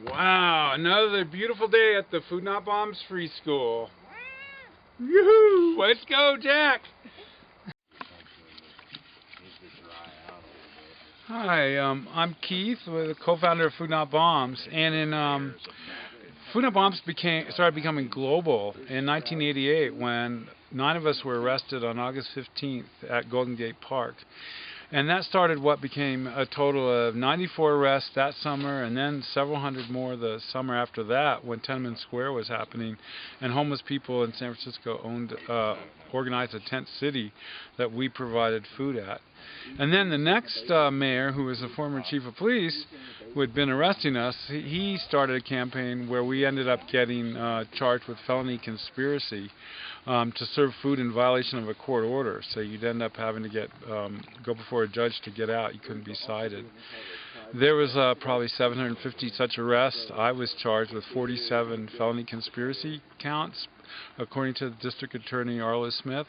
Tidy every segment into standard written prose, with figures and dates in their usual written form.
Wow, another beautiful day at the Food Not Bombs Free School. Yoo-hoo! Let's go, Jack! Hi, I'm Keith, the co-founder of Food Not Bombs, and in Food Not Bombs started becoming global in 1988 when 9 of us were arrested on August 15th at Golden Gate Park. And that started what became a total of 94 arrests that summer, and then several hundred more the summer after that when Tiananmen Square was happening, and homeless people in San Francisco organized a tent city that we provided food at. And then the next mayor, who was the former chief of police, who had been arresting us, he started a campaign where we ended up getting charged with felony conspiracy to serve food in violation of a court order. So you'd end up having to go before a judge to get out. You couldn't be cited. There was probably 750 such arrests. I was charged with 47 felony conspiracy counts, according to the district attorney Arlo Smith.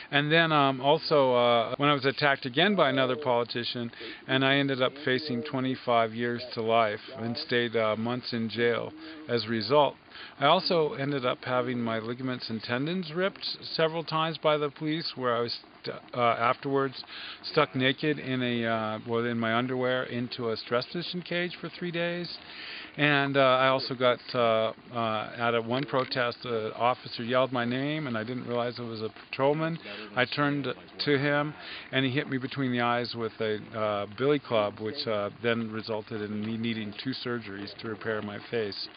And then also when I was attacked again by another politician, and I ended up facing 25 years to life and stayed months in jail as a result. I also ended up having my ligaments and tendons ripped several times by the police, where I was afterwards stuck naked in in my underwear into a stress position cage for 3 days. And I also got at one protest, an officer yelled my name, and I didn't realize it was a patrolman. I turned to him, and he hit me between the eyes with a billy club, which then resulted in me needing 2 surgeries to repair my face.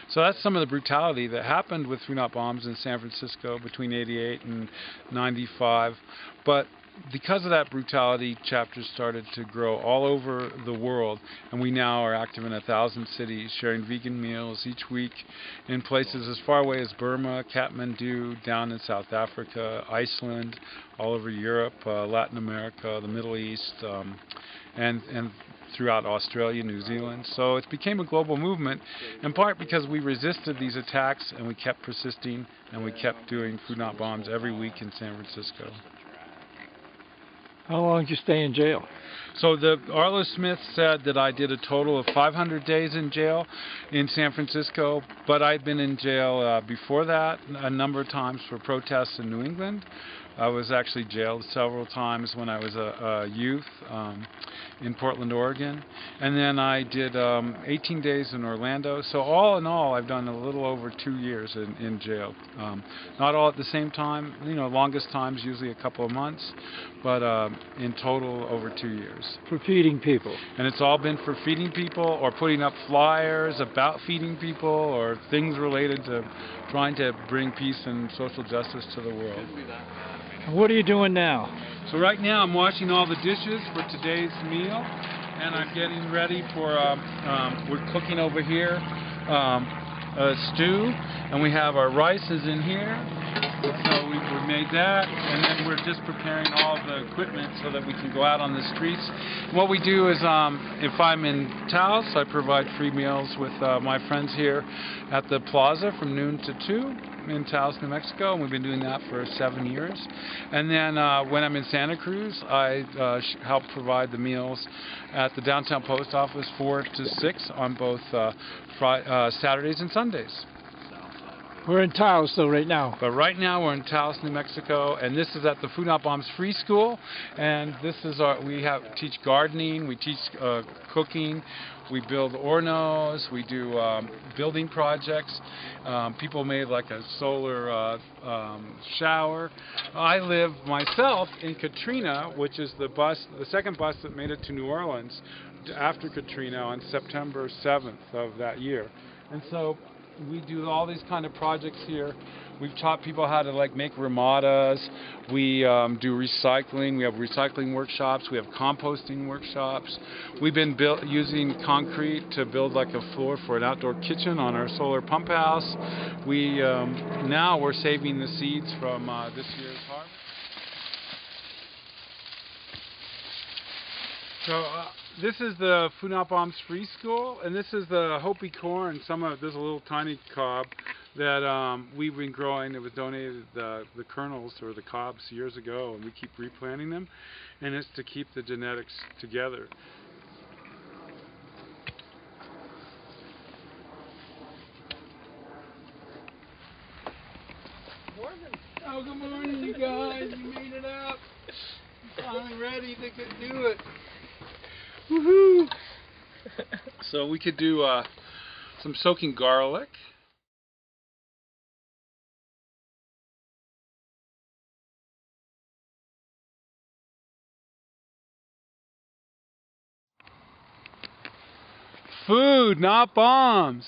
So that's some of the brutality that happened with Food Not Bombs in San Francisco between '88 and '95. But because of that brutality, chapters started to grow all over the world, and we now are active in 1,000 cities, sharing vegan meals each week in places as far away as Burma, Kathmandu, down in South Africa, Iceland, all over Europe, Latin America, the Middle East, and throughout Australia, New Zealand. So it became a global movement, in part because we resisted these attacks, and we kept persisting, and we kept doing Food Not Bombs every week in San Francisco. How long did you stay in jail? So Arlo Smith said that I did a total of 500 days in jail in San Francisco, but I'd been in jail before that a number of times for protests in New England. I was actually jailed several times when I was a youth in Portland, Oregon. And then I did 18 days in Orlando. So all in all, I've done a little over 2 years in jail. Not all at the same time. You know, longest time's usually a couple of months, but in total over 2 years. For feeding people. And it's all been for feeding people or putting up flyers about feeding people or things related to trying to bring peace and social justice to the world. What are you doing now? So right now I'm washing all the dishes for today's meal, and I'm getting ready for, we're cooking over here a stew, and we have our rice is in here, so we made that, and then we're just preparing all the equipment so that we can go out on the streets. What we do is, if I'm in Taos, I provide free meals with my friends here at the plaza from noon to 2. In Taos, New Mexico, and we've been doing that for 7 years. And then when I'm in Santa Cruz, I help provide the meals at the downtown post office 4 to 6 on both Saturdays and Sundays. We're in Taos, though, right now. But right now we're in Taos, New Mexico, and this is at the Food Not Bombs Free School. And this is teach gardening, we teach cooking, we build ornos, we do building projects. People made like a solar shower. I live myself in Katrina, which is the second bus that made it to New Orleans after Katrina on September 7th of that year. And so we do all these kind of projects here. We've taught people how to make ramadas. We do recycling. We have recycling workshops. We have composting workshops. We've been using concrete to build like a floor for an outdoor kitchen on our solar pump house. Now we're saving the seeds from this year's harvest. So this is the Food Not Bombs Free School, and this is the Hopi corn. There's a little tiny cob that we've been growing. It was donated, the kernels or the cobs years ago, and we keep replanting them, and it's to keep the genetics together. Oh, good morning, you guys. You made it up. Finally ready to do it. Woohoo! So we could do some soaking garlic. Food, not bombs.